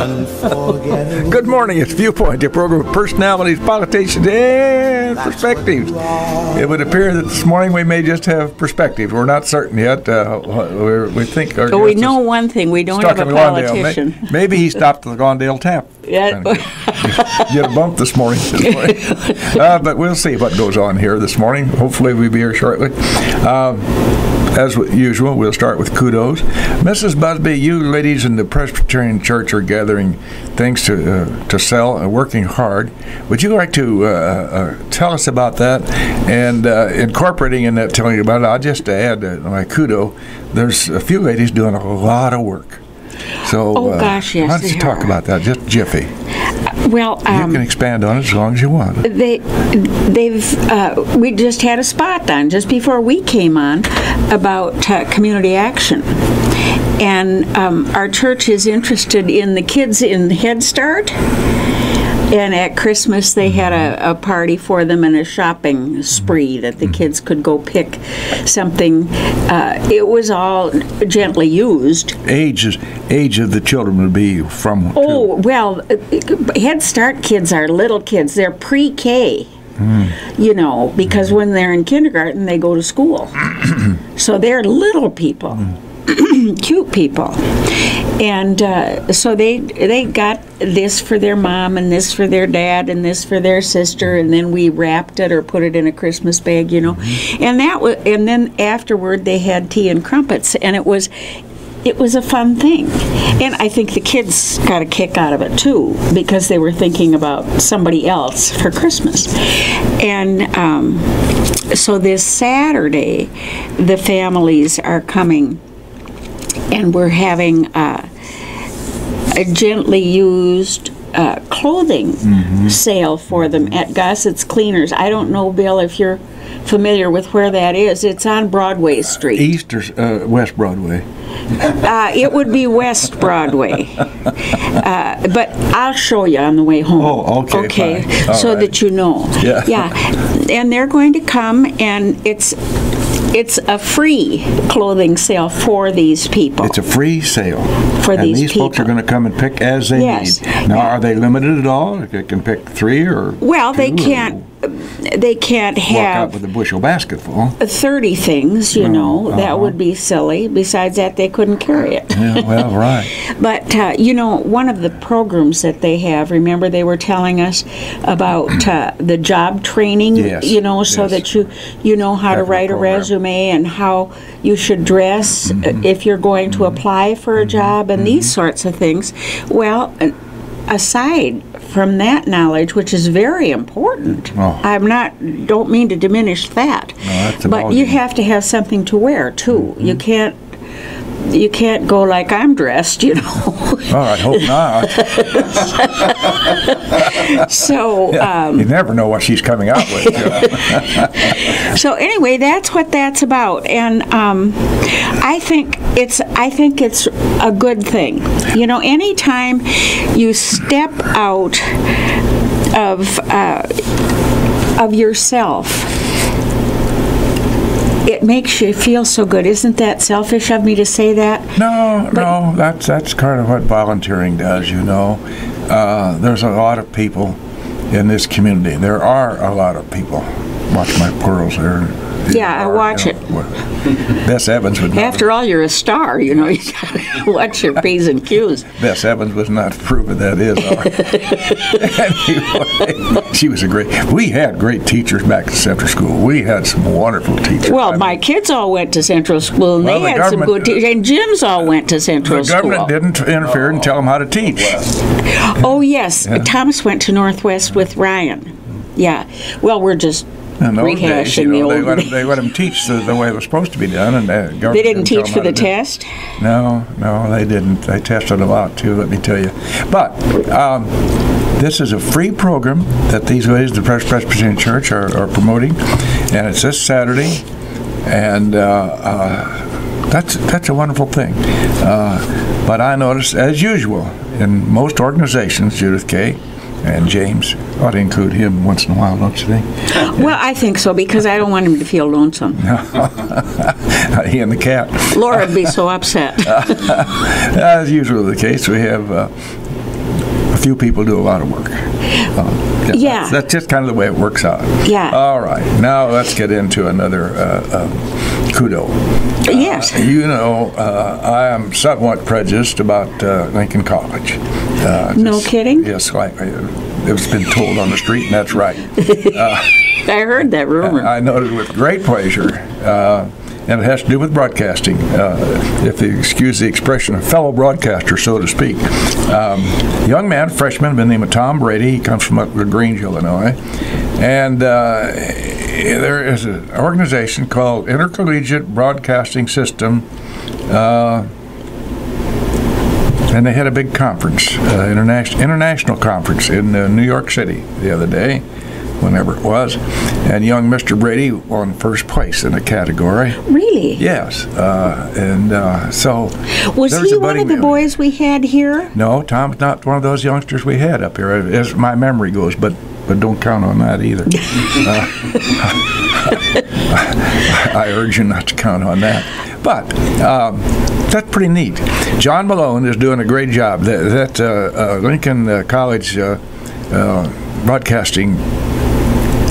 Good morning. It's Viewpoint, your program of personalities, politicians, and perspectives. It would appear that this morning we may just have perspective. We're not certain yet. We think. We know one thing: we don't have a politician. Maybe he stopped at the Gondale Tap. Yeah. Get a bump this morning. But we'll see what goes on here this morning. Hopefully, we'll be here shortly. As usual, we'll start with kudos. Mrs. Busby, you ladies in the Presbyterian Church are gathering things to sell and working hard. Would you like to tell us about that? And incorporating in that, telling you about it, I'll just add my kudo. There's a few ladies doing a lot of work. So, gosh, yes, why don't you talk about that, just jiffy? Well, you can expand on it as long as you want. We just had a spot on just before we came on about community action, and our church is interested in the kids in Head Start. And at Christmas, they had a party for them and a shopping spree that the kids could go pick something. It was all gently used. Age of the children would be from? Well, Head Start kids are little kids. They're pre-K. You know, because when they're in kindergarten, they go to school. So they're little people. Cute people. And so they got this for their mom and this for their dad and this for their sister, and then we wrapped it or put it in a Christmas bag, you know. And and then afterward they had tea and crumpets, and it was a fun thing. And I think the kids got a kick out of it too, because they were thinking about somebody else for Christmas. And so this Saturday the families are coming, and we're having a gently used clothing sale for them at Gossett's Cleaners. I don't know, Bill, if you're familiar with where that is. It's on Broadway Street. East or West Broadway? It would be West Broadway. But I'll show you on the way home. Oh, okay. Okay, so right, that you know. Yeah. And they're going to come, and it's a free clothing sale for these people. It's a free sale for these people. And these folks are going to come and pick as they need. Now, are they limited at all? They can pick 3 or well, 2, they can't. They can't have walk out with a bushel basket full. 30 things, you know. That would be silly. Besides that, they couldn't carry it. Yeah, well, right. But, you know, one of the programs that they have, remember they were telling us about the job training, you know, so that you know how to write a resume and how you should dress if you're going to apply for a job and these sorts of things. Well, aside from that knowledge, which is very important, don't mean to diminish that, but you have to have something to wear too. You can't go like I'm dressed, you know. Oh, I hope not. So you never know what she's coming out with. So anyway, that's what that's about, and I think it's a good thing. You know, anytime you step out of yourself, it makes you feel so good. Isn't that selfish of me to say that? No, that's kind of what volunteering does, you know. There's a lot of people in this community. There are a lot of people. Watch my pearls there. Yeah, I watch it. Bess Evans would not. After all, you're a star, you know. You got to watch your P's and Q's. Bess Evans was not proven that is. Anyway, she was we had great teachers back at Central School. We had some wonderful teachers. Well, my kids all went to Central School, and they had some good teachers. And Jim's all went to Central School. The government didn't interfere and tell them how to teach. Oh, yes. Yeah. Thomas went to Northwest with Ryan. Yeah. Well, we're just rehashing the old days. They let them teach the way it was supposed to be done, and they didn't teach for the test. No, they didn't. They tested a lot too. Let me tell you. But this is a free program that these ladies, the Presbyterian Church, are promoting, and it's this Saturday, and that's a wonderful thing. But I noticed, as usual, in most organizations, Judith Kay and James ought to include him once in a while, don't you think? Well, I think so, because I don't want him to feel lonesome. He and the cat. Laura would be so upset. As usual the case, we have few people do a lot of work. Yeah. That's just kind of the way it works out. Yeah. All right. Now let's get into another kudo. Yes. I am somewhat prejudiced about Lincoln College. No kidding? Yes, it's been told on the street, and that's right. I heard that rumor. I noted with great pleasure, and it has to do with broadcasting, if you excuse the expression, a fellow broadcaster, so to speak. Young man, freshman, by the name of Tom Brady. He comes from LaGrange, Illinois. And there is an organization called Intercollegiate Broadcasting System, and they had a big conference, international conference in New York City the other day, whenever it was, and young Mr. Brady won first place in the category. Really? Yes, so was he one of the boys we had here? No, Tom's not one of those youngsters we had up here, as my memory goes, but don't count on that either. I urge you not to count on that. But that's pretty neat. John Malone is doing a great job. That Lincoln College broadcasting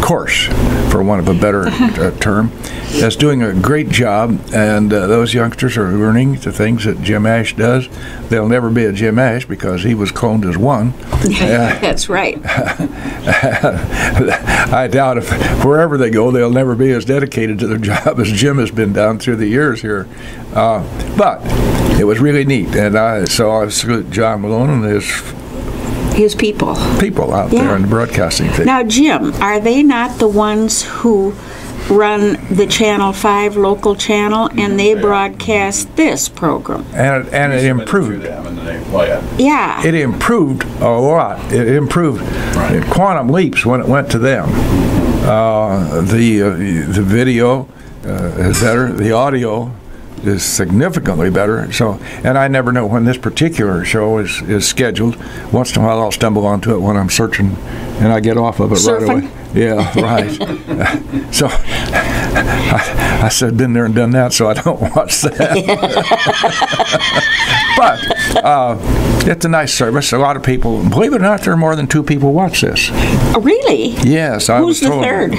course, for want of a better term, is doing a great job, and those youngsters are learning the things that Jim Ash does. There'll never be a Jim Ash because he was cloned as one. That's right. I doubt if wherever they go, they'll never be as dedicated to their job as Jim has been down through the years here. But it was really neat, and I salute John Malone and his people out there in the broadcasting thing. Now, Jim, are they not the ones who run the Channel 5 local channel, and they broadcast this program? And it improved. Yeah. It improved a lot. It improved in quantum leaps when it went to them. The video is better. The audio is significantly better. So, and I never know when this particular show is scheduled. Once in a while, I'll stumble onto it when I'm searching, and I get off of it right away. Yeah, right. So I said, been there and done that, so I don't watch that. But it's a nice service. A lot of people, believe it or not, there are more than 2 people watch this. Really? Yes, I was told. Who's the third?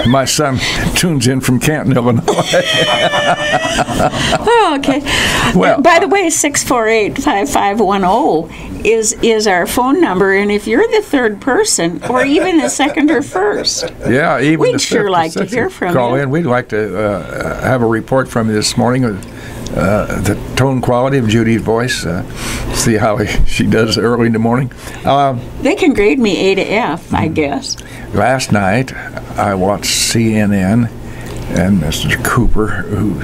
My son tunes in from Canton, Illinois. Oh, okay. Well, by the way, 648-5510 is our phone number, and if you're the third person, or even the second or first, yeah, even we'd sure like to hear from you. Call in. We'd like to have a report from you this morning. The tone quality of Judy's voice, see how she does early in the morning. They can grade me A to F, I guess. Last night, I watched CNN, and Mr. Cooper, who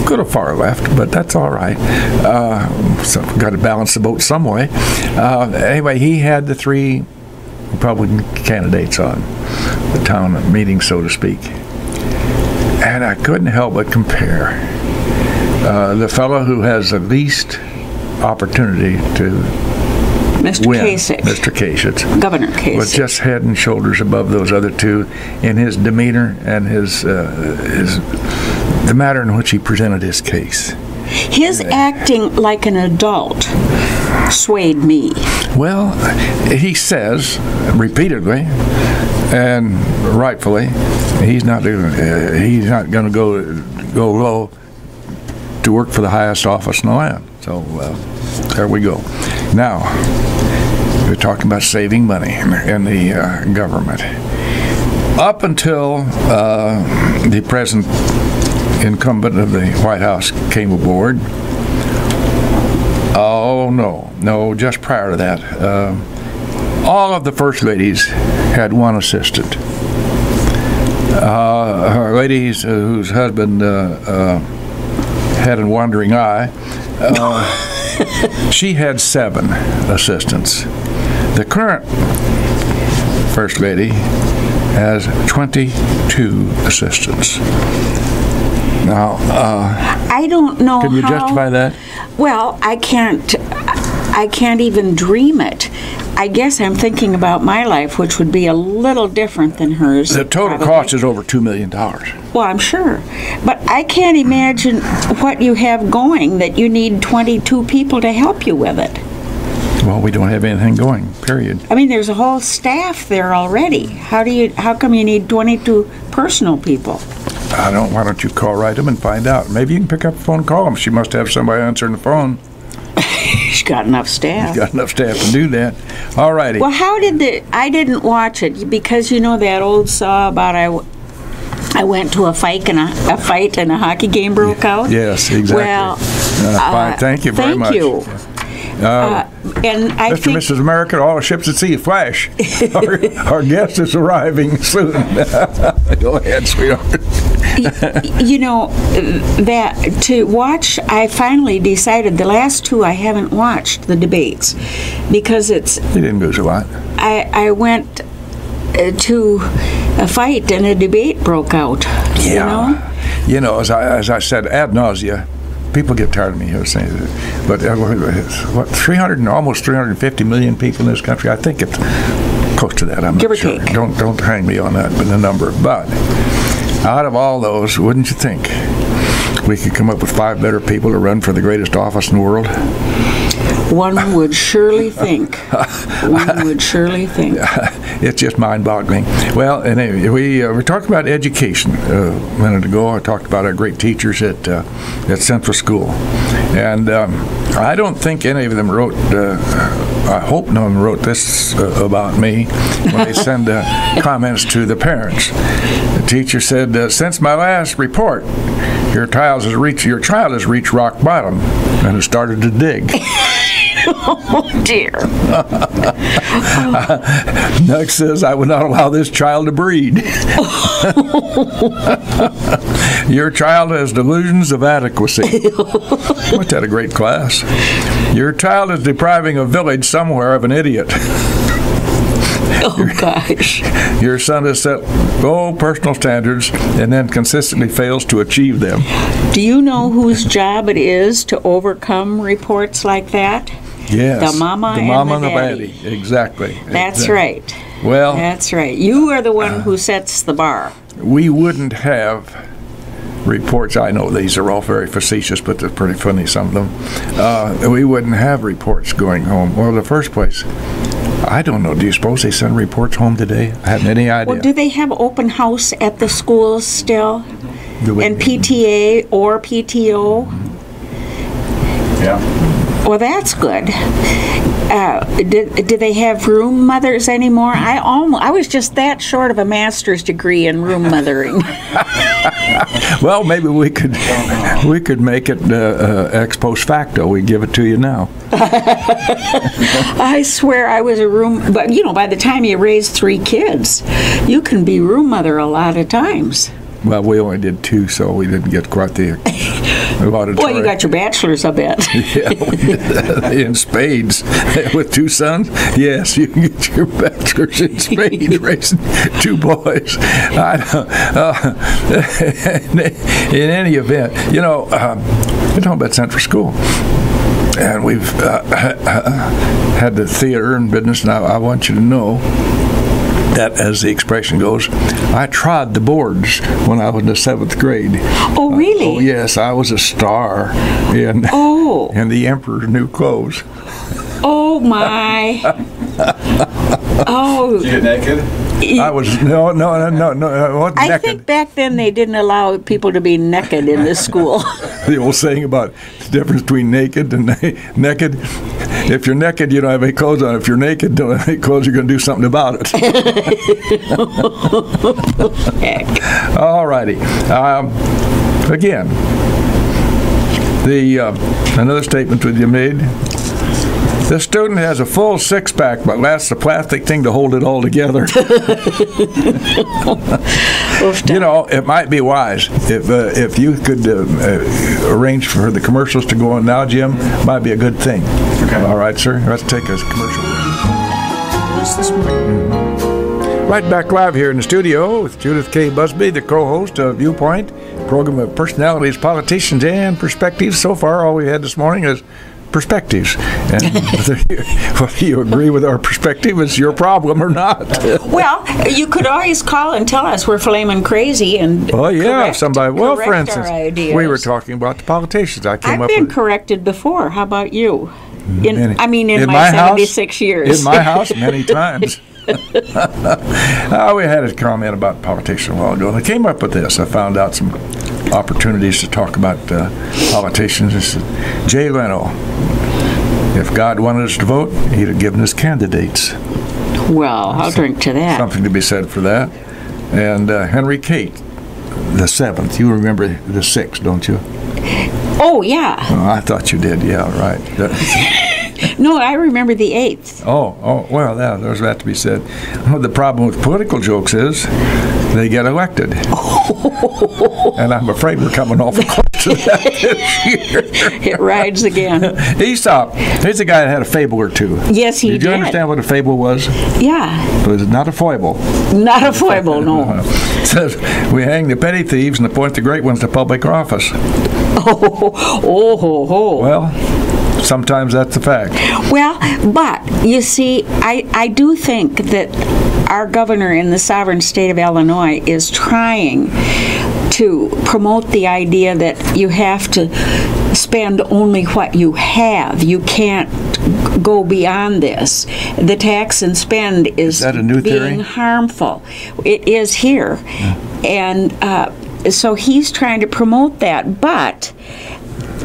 could have far left, but that's all right. So we've got to balance the boat some way. Anyway, he had the 3 Republican candidates on the town meeting, so to speak. And I couldn't help but compare the fellow who has the least opportunity to Mr. win, Kasich. Mr. Kasich, Governor Kasich, was just head and shoulders above those other 2 in his demeanor and the manner in which he presented his case. His acting like an adult swayed me. Well, he says repeatedly and rightfully he's not going to go low to work for the highest office in the land. So there we go. Now we're talking about saving money in the government. Up until the present incumbent of the White House came aboard. Oh, no, just prior to that, all of the first ladies had one assistant. Her ladies whose husband had a wandering eye, she had 7 assistants. The current First Lady has 22 assistants. Now, I don't know can you justify that? Well, I can't even dream it. I guess I'm thinking about my life, which would be a little different than hers. The total cost is over $2 million. Well, I'm sure. But I can't imagine what you have going that you need 22 people to help you with it. Well, we don't have anything going, period. I mean, there's a whole staff there already. How come you need 22 personal people? Why don't you call them and find out? Maybe you can pick up the phone and call them. She must have somebody answering the phone. She's got enough staff. She's got enough staff to do that. All righty. Well, I didn't watch it because you know that old saw about I went to a fight and a hockey game broke out. Yes, exactly. Well, fine. Thank you very much. Thank you. And I Mr. and Mrs. America, all the ships at sea flash. Our guest is arriving soon. Go ahead, sweetheart. You know, that to watch, I finally decided the last two I haven't watched the debates because it's. You didn't lose a lot. I went to a fight and a debate broke out. Yeah. You know, as I said ad nausea, people get tired of me here saying that. But almost 350 million people in this country. I think it's close to that. I'm Give not or sure. take. Don't hang me on that, but the number. But out of all those, wouldn't you think we could come up with 5 better people to run for the greatest office in the world? One would surely think. One would surely think. It's just mind-boggling. Well, and anyway, we were talking about education a minute ago. I talked about our great teachers at Central School, and I don't think any of them wrote. I hope no one wrote this about me when they send comments to the parents. The teacher said, "Since my last report, your child has reached rock bottom and has started to dig." Oh, dear. Next says, "I would not allow this child to breed." Your child has delusions of adequacy. Wasn't that a great class? Your child is depriving a village somewhere of an idiot. Oh, gosh. Your son has set low personal standards and then consistently fails to achieve them. Do you know whose job it is to overcome reports like that? Yes. The mama and the daddy. Exactly. That's right. Well, that's right. You are the one who sets the bar. We wouldn't have reports. I know these are all very facetious, but they're pretty funny, some of them. We wouldn't have reports going home. Well, in the first place, I don't know. Do you suppose they send reports home today? I haven't any idea. Well, do they have open house at the schools still? And PTA or PTO? Yeah. Well, that's good. Do they have room mothers anymore? I was just that short of a master's degree in room mothering. Well, maybe we could make it ex post facto. We give it to you now. I swear I was a room, but you know, by the time you raise 3 kids, you can be room mother a lot of times. Well, we only did 2, so we didn't get quite the auditorium. Well, you got your bachelor's, I bet. Yeah, we did that in spades. With 2 sons, yes, you can get your bachelor's in spades raising 2 boys. In any event, you know, we're talking about Central School. And we've had the theater and business, and I want you to know that, as the expression goes, I trod the boards when I was in the 7th grade. Oh, really? Oh, yes, I was a star in the Emperor's New Clothes. Oh, my. Oh. Did you get naked? I was, no, I wasn't naked. I think back then they didn't allow people to be naked in this school. The old saying about the difference between naked and naked. If you're naked, you don't have any clothes on. If you're naked, don't have any clothes, you're going to do something about it. All righty. Again, another statement that you made. The student has a full 6-pack, but lacks the plastic thing to hold it all together. You know, it might be wise if you could arrange for the commercials to go on now, Jim. Might be a good thing. Okay. All right, sir. Let's take a commercial. Right back live here in the studio with Judith K. Busby, the co-host of Viewpoint, program of personalities, politicians, and perspectives. So far, all we had this morning is perspectives. And whether you agree with our perspective is your problem or not. Well, you could always call and tell us we're flaming crazy and correct, somebody. Well, for instance, we were talking about the politicians. I've been corrected before. How about you? In my my 76 years. In my house, many times. We had a comment about politics a while ago, and I came up with this. I found out some opportunities to talk about politicians. I said, Jay Leno, if God wanted us to vote, he'd have given us candidates. Well, I'll drink to that. Something to be said for that. And Henry Cate, the 7th. You remember the 6th, don't you? Oh, yeah. Oh, I thought you did. Yeah, right. No, I remember the 8th. Oh, well, yeah, there's that to be said. Well, the problem with political jokes is they get elected. And I'm afraid we're coming awful close to that this year. It rides again. Aesop, he's a guy that had a fable or two. Yes, he did. Did you understand what a fable was? Yeah. It was not a foible. Not a foible, no. It says, we hang the petty thieves and appoint the great ones to public office. Oh. Well, sometimes that's a fact. Well, but you see, I do think that our governor in the sovereign state of Illinois is trying to promote the idea that you have to spend only what you have. You can't go beyond this. The tax and spend is that a new being theory? Harmful. It is here. And so he's trying to promote that, but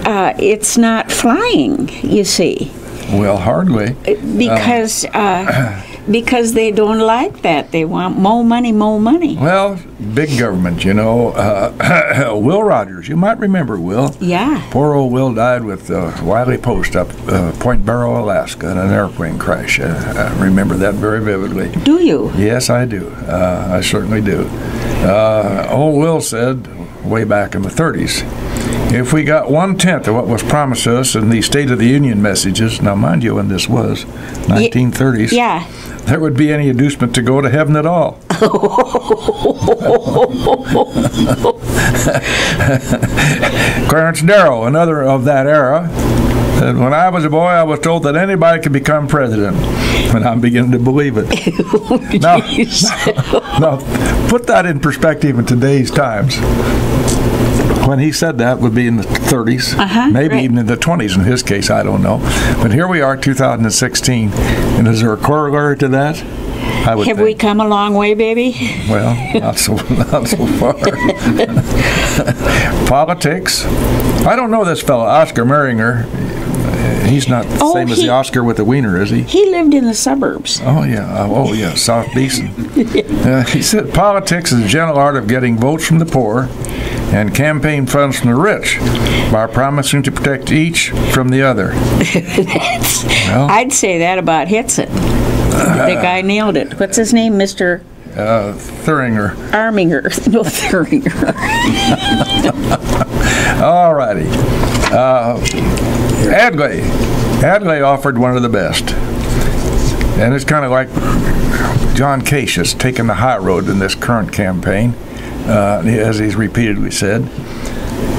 it's not flying, you see. Well, hardly. Because they don't like that. They want more money. Well, big government, you know. Will Rogers, you might remember Will. Yeah. Poor old Will died with Wiley Post up Point Barrow, Alaska, in an airplane crash. I remember that very vividly. Do you? Yes, I do. I certainly do. Old Will said, way back in the 30s, if we got 1/10 of what was promised us in the State of the Union messages, now mind you when this was, 1930s, yeah, there would be any inducement to go to heaven at all. Clarence Darrow, another of that era, said, when I was a boy, I was told that anybody could become president, and I'm beginning to believe it. Now, put that in perspective in today's times. When he said that would be in the 30s, maybe even in the 20s in his case, I don't know. But here we are, 2016, and is there a corollary to that? I would Have think. we come a long way, baby? Well, not so far. Politics. I don't know this fellow, Oscar Merringer. He's not the same as the Oscar with the wiener, is he? He lived in the suburbs. Oh, yeah. South Beeson. He said, politics is the gentle art of getting votes from the poor and campaign funds from the rich by promising to protect each from the other. I'd say that about Hitson. The guy nailed it. What's his name, Mr.? Thuringer. Arminger. No, Thuringer. All righty. Adlai offered one of the best. And it's kind of like John Kasich taking the high road in this current campaign, as he's repeatedly said.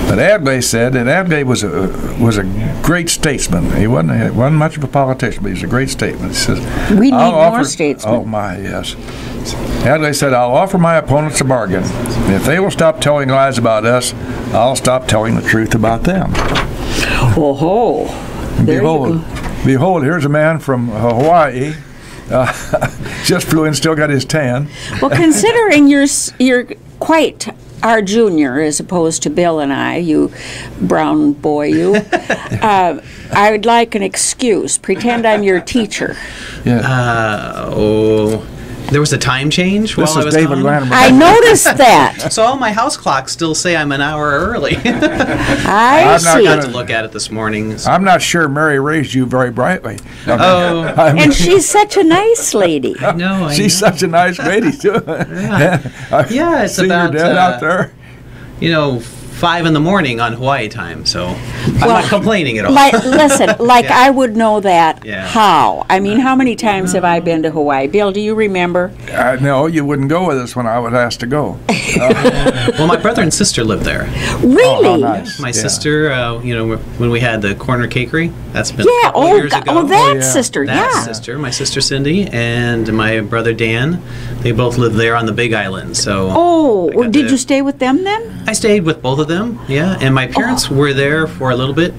But Adlai said, and Adlai was a great statesman. He wasn't much of a politician, but he was a great statesman. He says, we need more statesmen. Oh, my, yes. Adlai said, I'll offer my opponents a bargain. If they will stop telling lies about us, I'll stop telling the truth about them. Oh, Behold, here's a man from Hawaii. Just flew in, still got his tan. Well, considering you're quite our junior as opposed to Bill and I, you brown boy, you, I would like an excuse. Pretend I'm your teacher. Yeah. There was a time change while I was David on? Latimer. I noticed that. So all my house clocks still say I'm an hour early. I see. I had to look at it this morning. So. I'm not sure Mary raised you very brightly. And she's such a nice lady. I know. She's such a nice lady, too. Yeah, it's see about, your dad out there. 5 in the morning on Hawaii time, so I'm not complaining at all. Listen, I would know that. Yeah. How? I mean, how many times have I been to Hawaii? Bill, do you remember? No, you wouldn't go with us when I was asked to go. Well, my brother and sister lived there. Really? Oh, nice. My sister, when we had the corner cakery, that's been a Yeah. couple years ago. Oh, that sister. That Yeah. sister, my sister Cindy, and my brother Dan, they both lived there on the Big Island. So. Oh, did you stay with them then? I stayed with both of them, yeah. And my parents were there for a little bit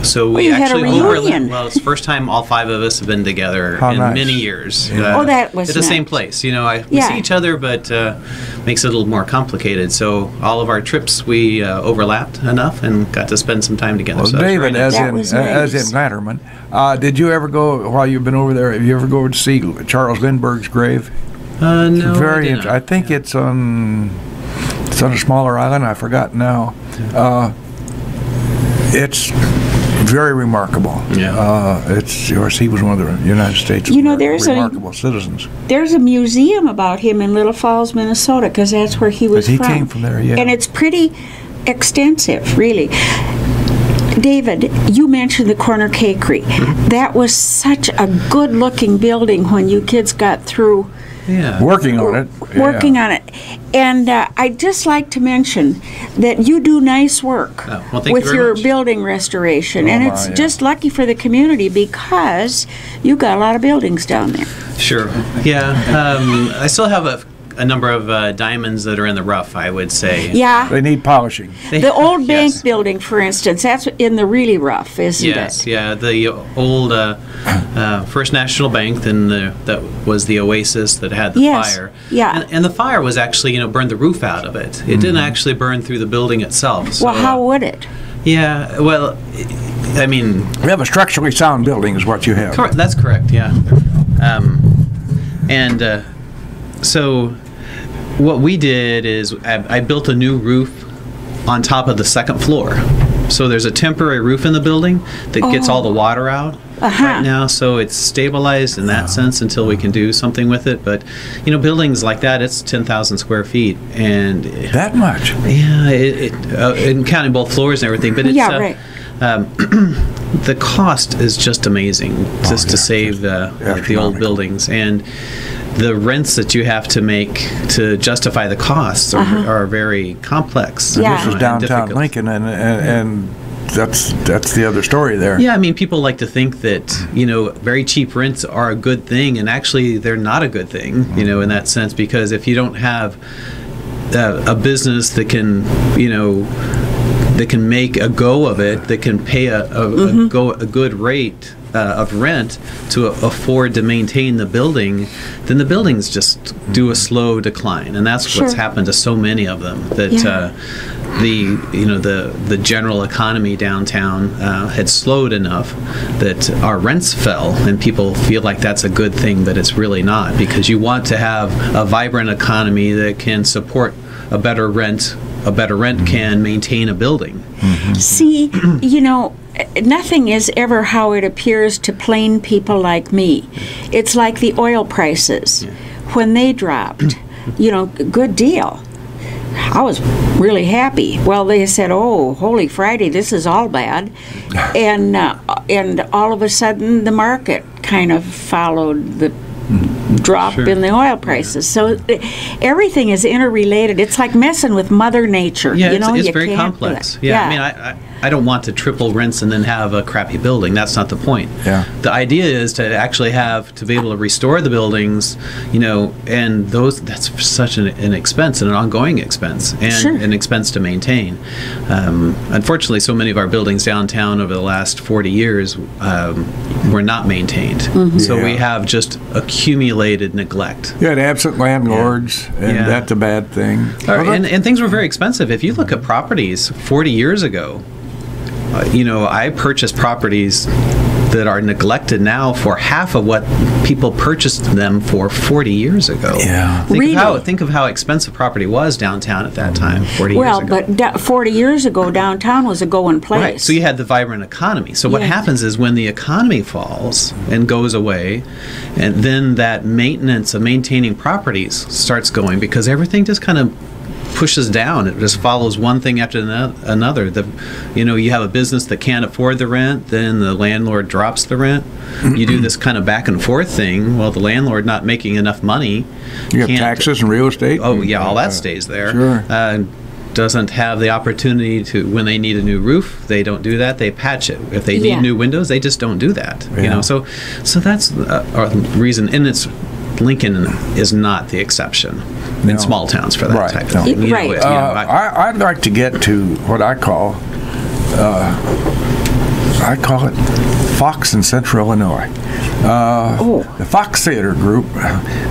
So we you had a actually reunion. Well, it's the first time all 5 of us have been together How in nice. many years. Oh, that was at the same nice. place. You know, we Yeah. see each other, but makes it a little more complicated. So all of our trips we overlapped enough and got to spend some time together. Well, so that's David, very nice. That was as nice. in Letterman, did you ever go, while you've been over there, have you ever go to see Charles Lindbergh's grave? No, Very I did int- not. I think it's on a smaller island. I forgot now. It's very remarkable. Yeah. It's, of course, he was one of the United States You know, there's a- remarkable citizens. There's a museum about him in Little Falls, Minnesota, because that's where he was But he from. came from there, yeah. And it's pretty extensive, really. David, you mentioned the Corner Cakery. Mm-hmm. That was such a good-looking building when you kids got through Yeah. Working on it. working on it. And I'd just like to mention that you do nice work Oh, well, thank you with very your much. building restoration. and my, it's yeah. just lucky for the community because you got a lot of buildings down there. Sure. Yeah. I still have a number of diamonds that are in the rough, I would say. Yeah. They need polishing. The old bank Yes. building, for instance, that's in the really rough, isn't Yes, it? yeah, the old First National Bank, then that was the Oasis that had the Yes, fire. yeah. And the fire was actually, burned the roof out of it. It didn't actually burn through the building itself. So, Well, how would it? Yeah, well, I mean, We have a structurally sound building is what you have. That's correct, yeah. And so what we did is I built a new roof on top of the second floor. So there's a temporary roof in the building that gets all the water out right now. So it's stabilized in that sense until we can do something with it. But, buildings like that, it's 10,000 square feet. And That much. yeah, and counting both floors and everything. But it's, Yeah, right. the cost is just amazing just to save the old astronomical. buildings, and the rents that you have to make to justify the costs are very complex. Yeah. This is and downtown difficult. Lincoln, and that's the other story there. Yeah, I mean, people like to think that, very cheap rents are a good thing, and actually they're not a good thing, in that sense, because if you don't have a business that can, that can make a go of it, that can pay a good rate of rent to afford to maintain the building, then the buildings just do a slow decline, and that's what's Sure. happened to so many of them. That Yeah. the general economy downtown had slowed enough that our rents fell, and people feel like that's a good thing, but it's really not, because you want to have a vibrant economy that can support a better rent. A better rent can maintain a building. See, nothing is ever how it appears to plain people like me. It's like the oil prices. When they dropped, good deal. I was really happy. Well, they said, "Oh, Holy Friday, this is all bad," and all of a sudden the market kind of followed the drop Sure. in the oil prices. So everything is interrelated. It's like messing with Mother Nature. Yeah, it's you very can't do complex. it. Yeah, I mean, I don't want to triple rents and then have a crappy building. That's not the point. Yeah. The idea is to actually to be able to restore the buildings, and that's such an expense and an ongoing expense, and Sure. an expense to maintain. Unfortunately, so many of our buildings downtown over the last 40 years were not maintained. Mm-hmm. So we Yeah. have just accumulated neglect. You had absent landlords, and Yeah. that's a bad thing. And things were very expensive. If you look at properties 40 years ago, I purchased properties that are neglected now for half of what people purchased them for 40 years ago. Yeah. Think of how expensive property was downtown at that time, 40 years Well, ago. but 40 years ago, downtown was a going place. Right. So you had the vibrant economy. So what Yes. happens is when the economy falls and goes away, and then that maintenance of maintaining properties starts going, because everything just kind of pushes down. It just follows one thing after another. You have a business that can't afford the rent, then the landlord drops the rent. You do this kind of back and forth thing. Well, the landlord not making enough money. You have can't- taxes and real estate. Oh, yeah, all that stays there. Sure. Doesn't have the opportunity to, when they need a new roof, they don't do that. They patch it. If they need Yeah. new windows, they just don't do that. Yeah. So that's a reason. And Lincoln is not the exception No. in small towns for that Right, type no. of thing. Right. I'd like to get to what I call I call it Fox in Central Illinois. The Fox Theater Group,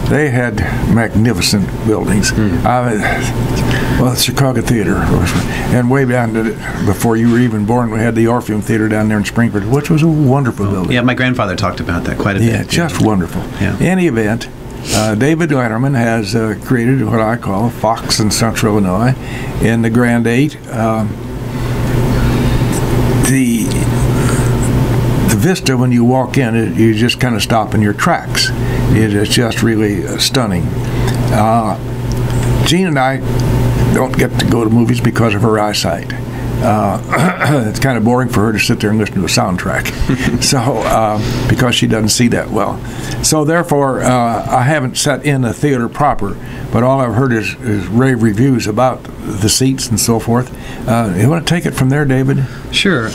they had magnificent buildings. Well, the Chicago Theater, and way down before you were even born, we had the Orpheum Theater down there in Springfield, which was a wonderful building. Yeah, my grandfather talked about that quite a bit. Yeah, just wonderful. Yeah. In any event, David Letterman has created what I call Fox in Central Illinois in the Grand 8. The vista, when you walk in, you just kind of stop in your tracks. It is just really stunning. Jean and I don't get to go to movies because of her eyesight. It's kind of boring for her to sit there and listen to a soundtrack. So, because she doesn't see that well. So therefore, I haven't sat in a theater proper, but all I've heard is rave reviews about the seats and so forth. You want to take it from there, David? Sure.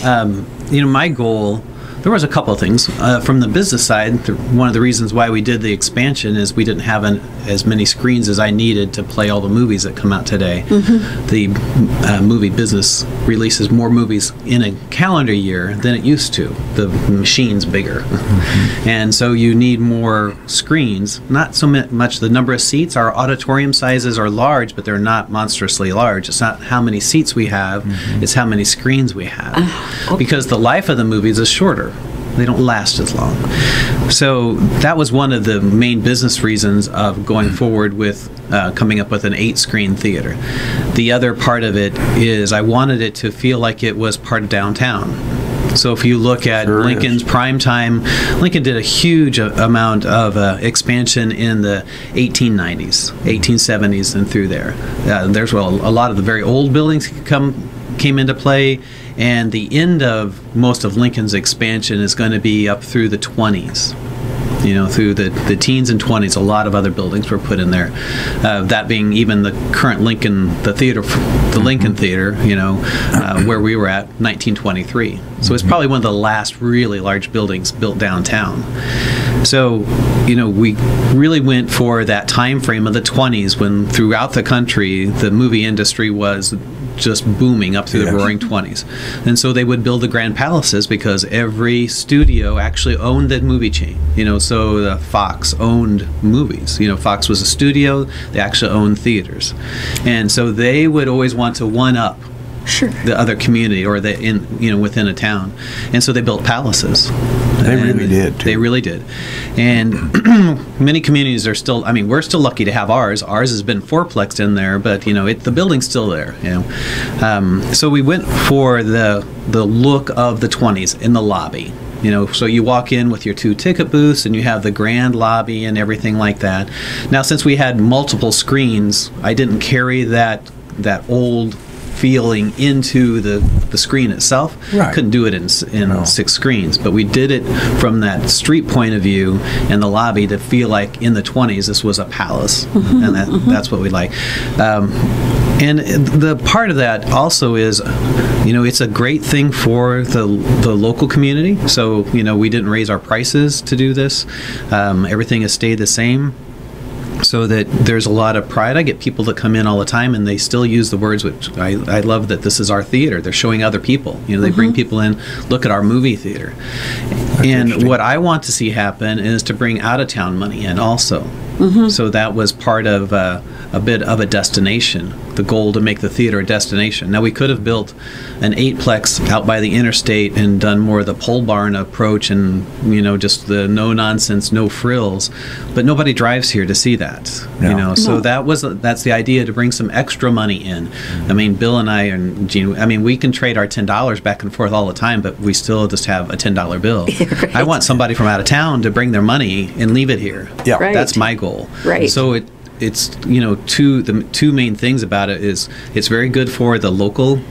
My goal, there was a couple of things. From the business side, one of the reasons why we did the expansion is we didn't have as many screens as I needed to play all the movies that come out today. The movie business releases more movies in a calendar year than it used to. The machine's bigger. And so you need more screens. Not so much the number of seats. Our auditorium sizes are large, but they're not monstrously large. It's not how many seats we have, it's how many screens we have. Because the life of the movies is shorter. They don't last as long. So that was one of the main business reasons of going forward with coming up with an 8-screen theater. The other part of it is I wanted it to feel like it was part of downtown. So if you look at Lincoln's prime time, Lincoln did a huge amount of expansion in the 1890s, 1870s, and through there. There's a lot of the very old buildings came into play, and the end of most of Lincoln's expansion is going to be up through the 20s. Through the teens and 20s, a lot of other buildings were put in there. That being even the current Lincoln, the Lincoln Theater, where we were at, 1923. So it's probably one of the last really large buildings built downtown. So, we really went for that time frame of the 20s when throughout the country the movie industry was just booming up through the roaring 20s. And so they would build the Grand Palaces because every studio actually owned that movie chain. So Fox owned movies. Fox was a studio, they actually owned theaters. And so they would always want to one-up the other community or within a town. And so they built palaces. They really did, too. They really did. And many communities are still, we're still lucky to have ours. Ours has been fourplexed in there, but, the building's still there, So we went for the look of the 20s in the lobby. So you walk in with your 2 ticket booths and you have the grand lobby and everything like that. Now, since we had multiple screens, I didn't carry that old feeling into the screen itself. Right. Couldn't do it in 6 screens, but we did it from that street point of view and the lobby to feel like in the 20s this was a palace, and that's what we like. And the part of that also is, it's a great thing for the local community. So, we didn't raise our prices to do this. Everything has stayed the same. So that there's a lot of pride. I get people that come in all the time and they still use the words, which I love, that this is our theater. They're showing other people. They bring people in, look at our movie theater. And what I want to see happen is to bring out-of-town money in also. So that was part of a bit of a destination, the goal to make the theater a destination. Now, we could have built an 8-plex out by the interstate and done more of the pole barn approach and, just the no-nonsense, no-frills, but nobody drives here to see that, So that's the idea, to bring some extra money in. Bill and I and Gene, we can trade our $10 back and forth all the time, but we still just have a $10 bill. Right. I want somebody from out of town to bring their money and leave it here. Yeah. Right. That's my goal. Right. So it's the two main things about it is it's very good for the local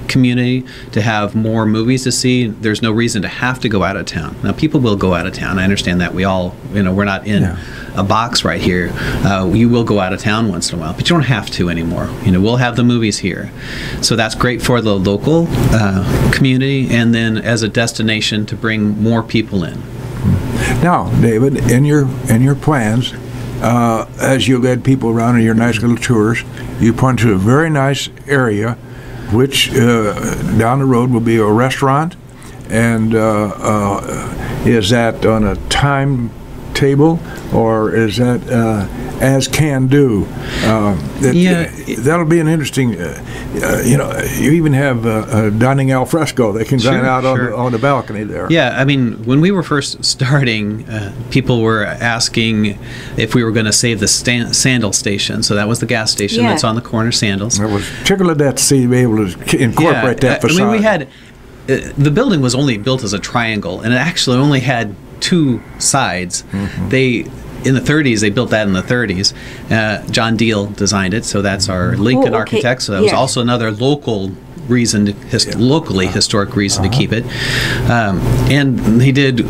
community to have more movies to see. There's no reason to have to go out of town. Now, people will go out of town. I understand that. We all, we're not in a box right here. You will go out of town once in a while, but you don't have to anymore. We'll have the movies here. So that's great for the local community, and then as a destination to bring more people in. Now, David, in your plans, as you led people around in your nice little tours, you point to a very nice area, which down the road will be a restaurant And is that on a timetable, or is that as can do? That'll be an interesting. You even have dining al fresco. They can dine out on the balcony there. Yeah, I mean, when we were first starting, people were asking if we were going to save the Sandal station. So that was the gas station that's on the corner of Sandals. I was tickled at to be able to incorporate that facade. I mean, we had the building was only built as a triangle, and it actually only had two sides. In the 30s, they built that in the 30s. John Deal designed it, so that's our Lincoln architect. So that was also another local reason, locally historic reason to keep it. And they did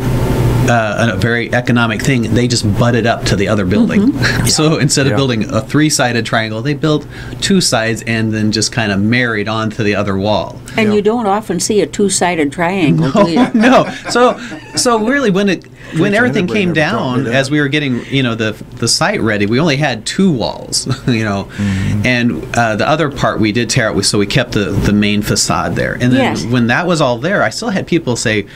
a very economic thing. They just butted up to the other building. So instead of building a three-sided triangle, they built two sides and then just kind of married onto the other wall. And you don't often see a two-sided triangle, do you? No. So really, when everything came down, as we were getting the site ready, we only had two walls, and the other part we did tear out, so we kept the main facade there. And then when that was all there, I still had people say,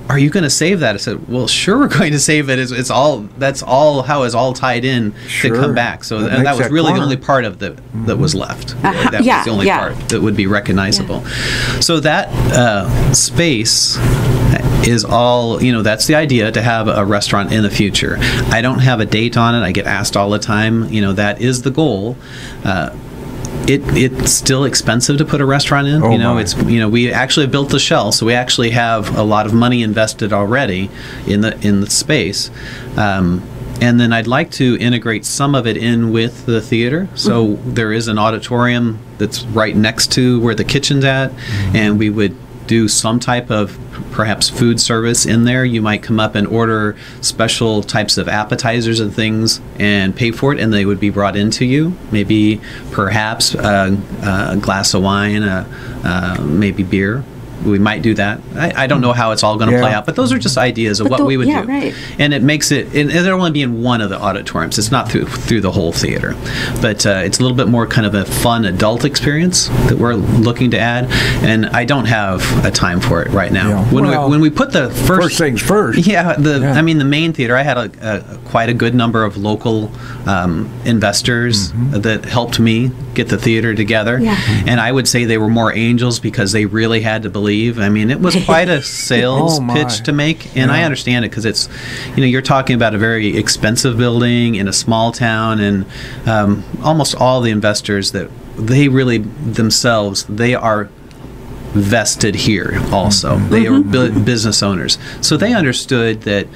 "Are you going to save that?" I said, "Well, sure, we're going to save it. That's all how it's all tied in to come back." So that was really the only part of that was left. That was the only part that would be recognizable. So that space is all, that's the idea, to have a restaurant in the future. I don't have a date on it. I get asked all the time. That is the goal. It's still expensive to put a restaurant in. It's we actually built the shell, so we actually have a lot of money invested already in the space. And then I'd like to integrate some of it in with the theater. So there is an auditorium that's right next to where the kitchen's at, and we would do some type of perhaps food service in there. You might come up and order special types of appetizers and things and pay for it, and they would be brought into you. Maybe perhaps a glass of wine, maybe beer. We might do that. I don't know how it's all going to play out, but those are just ideas of what we would do. Right. And it makes it, and it'll only be in one of the auditoriums. It's not through the whole theater. But it's a little bit more kind of a fun adult experience that we're looking to add. And I don't have a time for it right now. Yeah. When we put the first things first. Yeah, I mean, the main theater, I had quite a good number of local investors that helped me get the theater together. Yeah. And I would say they were more angels because they really had to believe. I mean, it was quite a sales pitch to make, and I understand it because it's, you're talking about a very expensive building in a small town, and almost all the investors that they really themselves, they are vested here also. They are business owners. So they understood that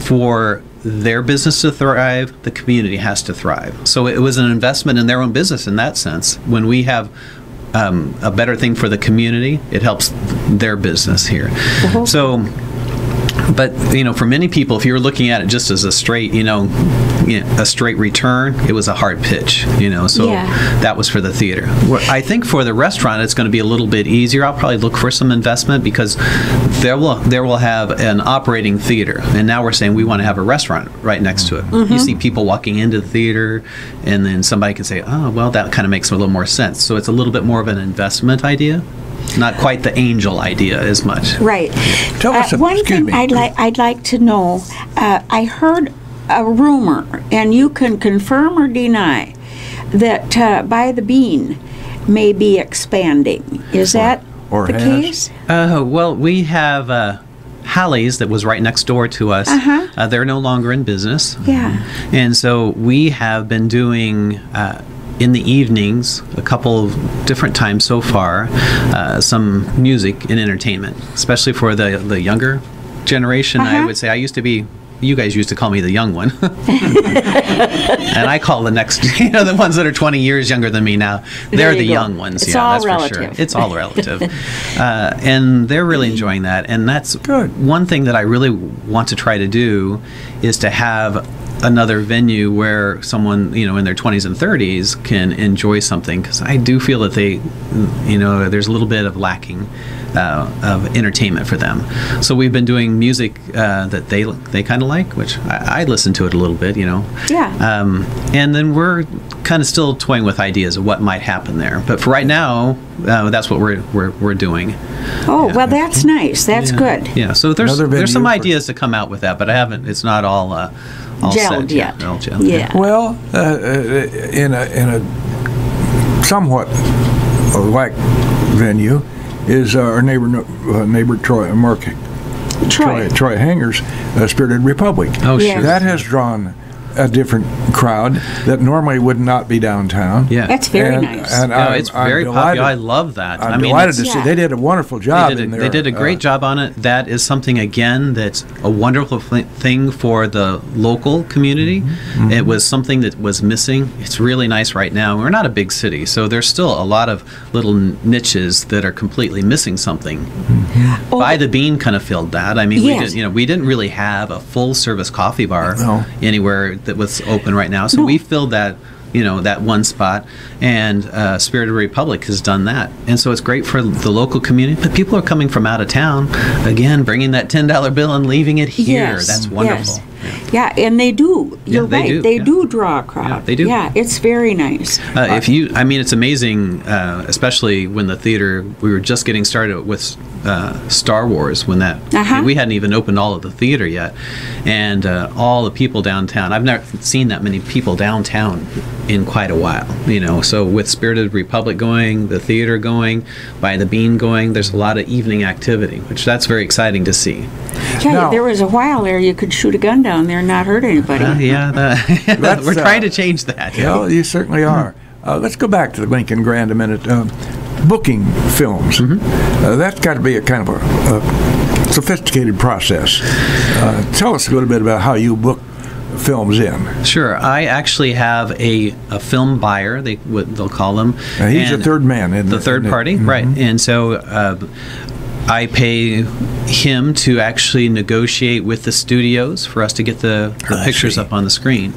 for their business to thrive, the community has to thrive. So it was an investment in their own business in that sense. When we have a better thing for the community, it helps their business here. So, but for many people, if you're looking at it just as a straight, a straight return, it was a hard pitch. So that was for the theater. I think for the restaurant, it's going to be a little bit easier. I'll probably look for some investment because there will have an operating theater, and now we're saying we want to have a restaurant right next to it. You see people walking into the theater, and then somebody can say, "Oh, well, that kind of makes a little more sense." So it's a little bit more of an investment idea. Not quite the angel idea as much. Right. Tell us one thing I'd like to know. I heard a rumor, and you can confirm or deny, that By the Bean may be expanding. Is that the case? Well, we have Hallie's that was right next door to us. They're no longer in business. Yeah. And so we have been doing in the evenings, a couple of different times so far, some music and entertainment, especially for the younger generation. I would say you guys used to call me the young one. And I call the next, the ones that are 20 years younger than me now, they're the young ones. It's all that's relative. For sure. It's all relative. And they're really enjoying that. And that's good. One thing that I really want to try to do is to have another venue where someone, in their 20s and 30s can enjoy something, because I do feel that they, there's a little bit of lacking of entertainment for them. So we've been doing music that they kind of like, which I listen to it a little bit, Yeah. And then we're kind of still toying with ideas of what might happen there. But for right now, that's what we're doing. Oh, well, that's nice. That's good. Yeah. So there's some ideas to come out with that, but I haven't. It's not all gelled set yet. All gelled. Yeah. Well, in a somewhat like venue is our neighbor Troy Hanger's Spirited Republic. Oh, Yeah. sure. That has drawn a different crowd that normally would not be downtown. Yeah. That's very nice. And No, it's very popular. I love that. I'm mean, delighted to it's- see they did a wonderful job in there. They did a great job on it. That is something, again, that's a wonderful thing for the local community. It was something that was missing. It's really nice right now. We're not a big city, so there's still a lot of little niches that are completely missing something. Oh, By the Bean kind of filled that. I mean, Yes. we didn't really have a full-service coffee bar No. anywhere that was open right now, so No. we filled that. That one spot, and Spirited Republic has done that, and so it's great for the local community. But people are coming from out of town, again, bringing that $10 bill and leaving it here. Yes, That's wonderful. yes. Yeah, and they do. You're they right. do, They yeah. do draw a crowd. Yeah, they do. Yeah, it's very nice. It's amazing, especially when the theater. We were just getting started with Star Wars when that we hadn't even opened all of the theater yet, and all the people downtown. I've never seen that many people downtown in quite a while. So with Spirited Republic going, the theater going, By the Bean going, there's a lot of evening activity, which that's very exciting to see. Yeah, Now- there was a while there you could shoot a gun down there and not hurt anybody. We're trying to change that. Well, you certainly are. Let's go back to the Lincoln Grand a minute. Booking films. That's got to be a kind of a sophisticated process. Tell us a little bit about how you book films in. Sure. I actually have a film buyer, they'll call them. He's the third man. The third party, right. And so I pay him to actually negotiate with the studios for us to get the pictures up on the screen.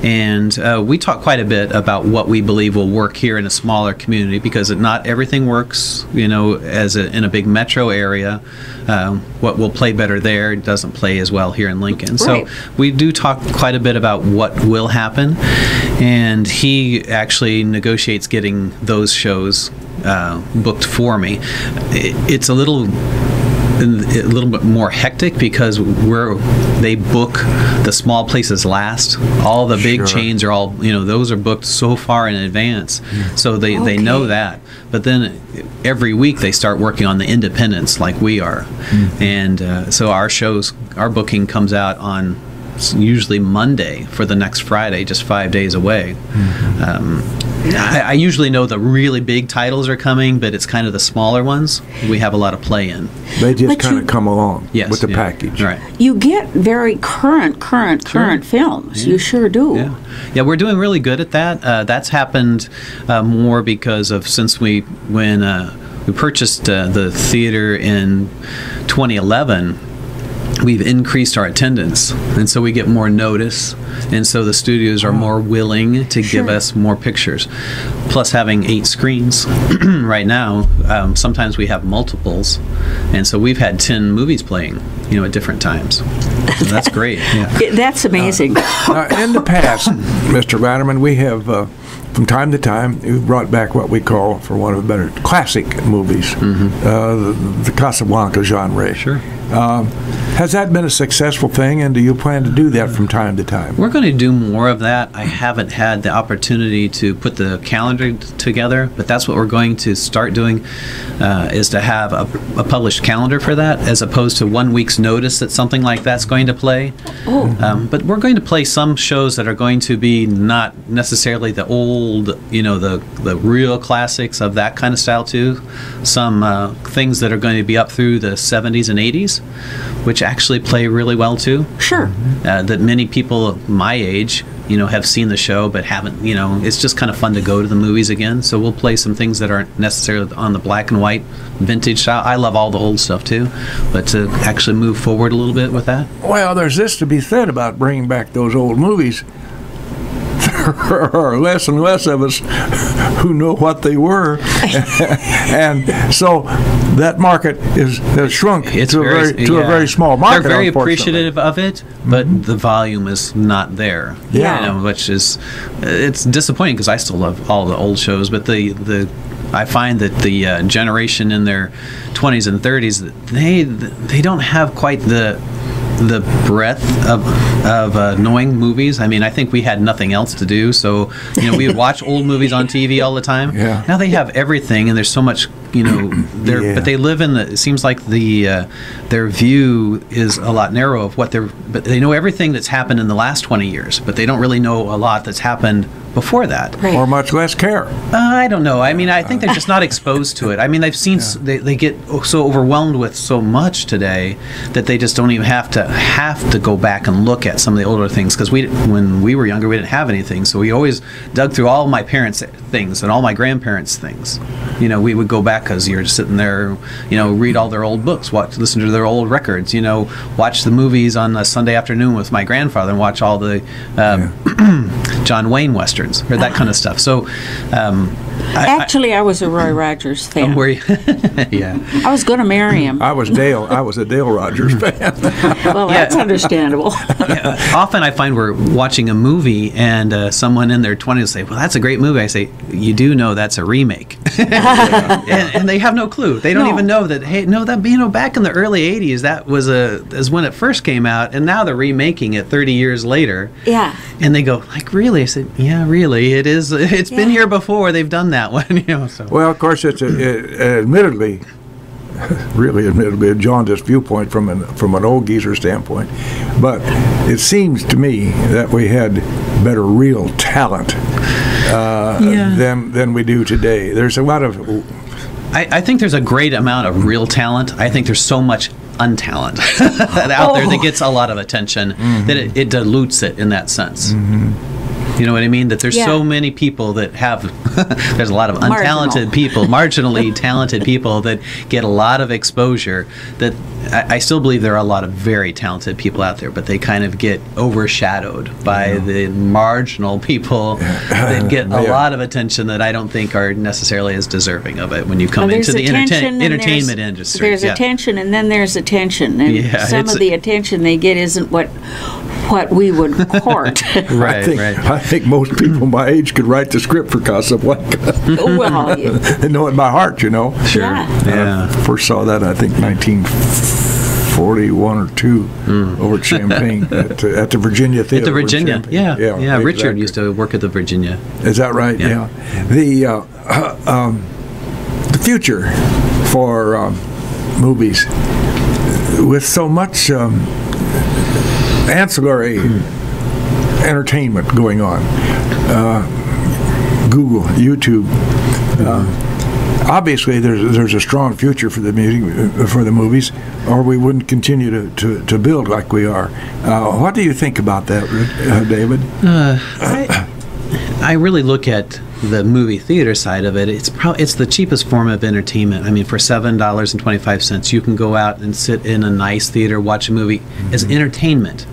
And we talk quite a bit about what we believe will work here in a smaller community, because not everything works, in a big metro area. What will play better there doesn't play as well here in Lincoln. Right. So we do talk quite a bit about what will happen, and he actually negotiates getting those shows booked for me. It's a little bit more hectic because they book the small places last. All the big chains are all, those are booked so far in advance. So they know that. But then every week they start working on the independents like we are. And so our booking comes out on usually Monday for the next Friday, just 5 days away. I usually know the really big titles are coming, but it's kind of the smaller ones we have a lot of play in. They just But kind of you- come along Yes, with the yeah, package. Right. You get very current films. You sure do. Yeah, we're doing really good at that. That's happened more because of when we purchased the theater in 2011. We've increased our attendance, and so we get more notice, and so the studios are more willing to give us more pictures. Plus, having 8 screens right now, sometimes we have multiples, and so we've had 10 movies playing, at different times. So that's great. Yeah. That's amazing. In the past, Mr. Latterman, we have, from time to time, we've brought back what we call, for want of a better, classic movies, the Casablanca genre. Sure. Has that been a successful thing, and do you plan to do that from time to time? We're going to do more of that. I haven't had the opportunity to put the calendar together, but that's what we're going to start doing, is to have a published calendar for that, as opposed to 1 week's notice that something like that's going to play. But we're going to play some shows that are going to be not necessarily the old, the real classics of that kind of style too. Some things that are going to be up through the 70s and 80s, which actually play really well too. Sure. That many people my age, have seen the show but haven't, it's just kind of fun to go to the movies again. So we'll play some things that aren't necessarily on the black and white vintage style. I love all the old stuff too, but to actually move forward a little bit with that. Well, there's this to be said about bringing back those old movies. are less and less of us who know what they were, and so that market has shrunk It's to a very small market. They're very unfortunately. appreciative of it, but the volume is not there. Yeah. You know, which is it's disappointing because I still love all the old shows, but I find that the generation in their 20s and 30s, they don't have quite the breadth of knowing movies. I mean, I think we had nothing else to do, so we would watch old movies on TV all the time. Yeah. Now they have everything, and there's so much. But they live in the. It seems like their view is a lot narrow of what but they know everything that's happened in the last 20 years, but they don't really know a lot that's happened before that. Right. Or much less care. I don't know. I mean, I think they're just not exposed to it. I mean, they've seen they get so overwhelmed with so much today that they just don't even have to go back and look at some of the older things, because when we were younger, we didn't have anything, so we always dug through all my parents' things and all my grandparents' things. We would go back because you're just sitting there, read all their old books, listen to their old records, watch the movies on a Sunday afternoon with my grandfather and watch all the John Wayne westerns or that kind of stuff. So Actually, I was a Roy Rogers fan. where you, yeah. I was going to marry him. I was a Dale Rogers fan. Well, that's understandable. Yeah, often I find we're watching a movie and someone in their 20s will say, well, that's a great movie. I say, you do know that's a remake. and they have no clue. They don't No. even know that, hey, no, that back in the early 80s, that was is when it first came out, and now they're remaking it 30 years later. Yeah. And they go, like, really? I said, yeah, really. It is. It's been here before. They've done that one, so. Well, of course, it's admittedly a jaundiced viewpoint from an old geezer standpoint, but it seems to me that we had better real talent than we do today. There's a lot of. I think there's a great amount of real talent. I think there's so much untalent out there that gets a lot of attention that it dilutes it in that sense. You know what I mean? That there's so many people that have, there's a lot of untalented people, marginally talented people that get a lot of exposure, that I still believe there are a lot of very talented people out there, but they kind of get overshadowed by the marginal people that get a lot of attention that I don't think are necessarily as deserving of it when you come into the entertainment industry. There's attention, and then there's attention, and some of the attention they get isn't what we would court. I think most people my age could write the script for Casablanca. Well, and know it by heart, Sure. I first saw that, I think, 1941 or 2 over at Champaign at the Virginia Theater. At the Virginia, yeah. Richard exactly. used to work at the Virginia. Is that right? Yeah. The future for movies, with so much ancillary entertainment going on, Google, YouTube. Obviously, there's a strong future for the movies, or we wouldn't continue to build like we are. What do you think about that, David? I really look at the movie theater side of it. It's the cheapest form of entertainment. I mean, for $7.25, you can go out and sit in a nice theater, watch a movie as entertainment.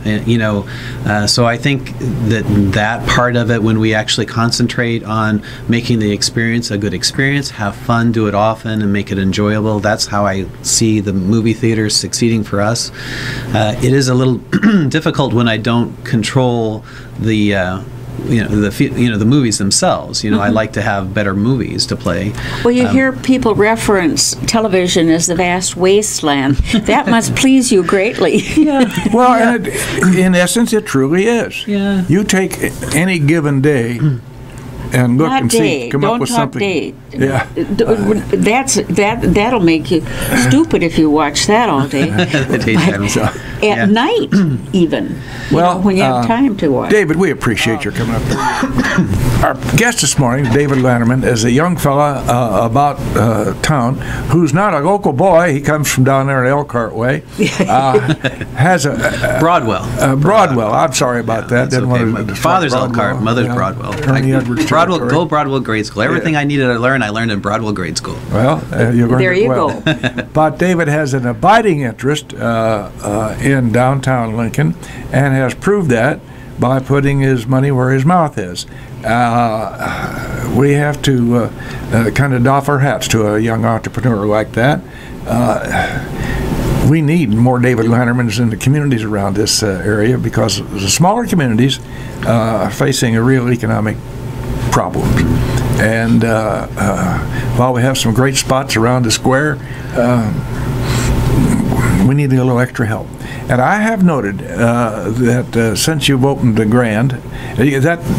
So I think that part of it, when we actually concentrate on making the experience a good experience, have fun, do it often, and make it enjoyable, that's how I see the movie theaters succeeding for us. It is a little difficult when I don't control the movies themselves. I like to have better movies to play. Well, you hear people reference television as the vast wasteland. That must please you greatly. Well, and in essence, it truly is. Yeah. You take any given day and look and see, come up with something. Date. Yeah. That'll make you stupid if you watch that all day. At night, even. When you have time to watch. David, we appreciate your coming up. Our guest this morning, David Lanterman, is a young fella about town who's not a local boy. He comes from down there in Elkhart Way. Has a Broadwell. Broadwell. I'm sorry about that. Didn't want to Father's Elkhart, mother's Broadwell. Broadwell grade school. Everything I needed to learn, I learned in Broadwell grade school. Well, you learned there you well. go. But David has an abiding interest in downtown Lincoln, and has proved that by putting his money where his mouth is. We have to kind of doff our hats to a young entrepreneur like that. We need more David Glantermans in the communities around this area, because the smaller communities are facing a real economic problem. And while we have some great spots around the square, we need a little extra help. And I have noted that since you've opened the Grand, that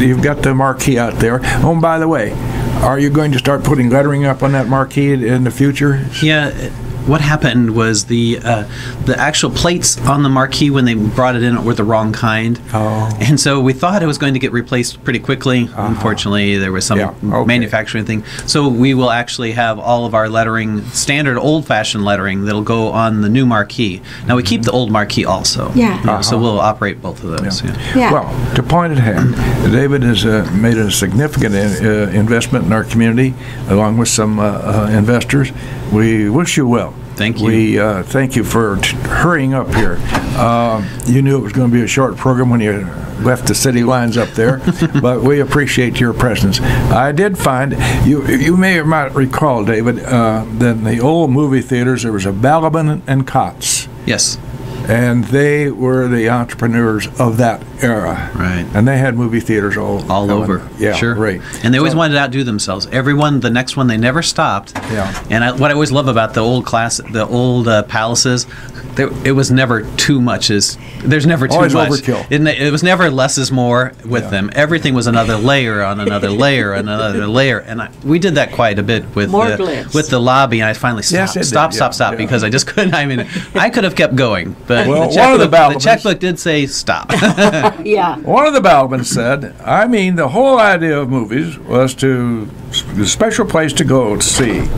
you've got the marquee out there. Oh, and by the way, are you going to start putting lettering up on that marquee in the future? Yeah. What happened was the actual plates on the marquee when they brought it in were the wrong kind. Oh. And so we thought it was going to get replaced pretty quickly. Unfortunately, there was some manufacturing thing. So we will actually have all of our lettering, standard old-fashioned lettering, that'll go on the new marquee. Now, we keep the old marquee also. Yeah. You know, so we'll operate both of those. Yeah. Well, to point at hand, David has made a significant investment in our community, along with some investors. We wish you well. Thank you. We thank you for hurrying up here. You knew it was going to be a short program when you left the city lines up there, but we appreciate your presence. I did find, you may or might recall, David, that in the old movie theaters there was a Balaban and Kotz. Yes. And they were the entrepreneurs of that era. Right. And they had movie theaters all over. Yeah, sure. Right. And they always wanted to outdo themselves. Everyone, the next one, they never stopped. Yeah. And what I always love about the old palaces, it was never too much. There's never too Always much. Overkill. It was never less is more with them. Everything was another layer on another layer on another layer. And we did that quite a bit with the lobby. And I finally stopped. Stop, because I just couldn't. I mean, I could have kept going, but the checkbook did say stop. Yeah. One of the Balbans said, I mean, the whole idea of movies was a special place to go to see.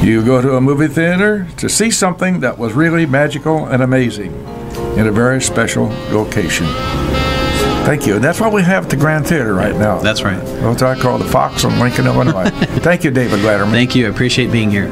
You go to a movie theater to see something that was really magical and amazing in a very special location. Thank you. And that's what we have at the Grand Theater right now. That's right. What I call the Fox in Lincoln, Illinois. Thank you, David Glatterman. Thank you. I appreciate being here.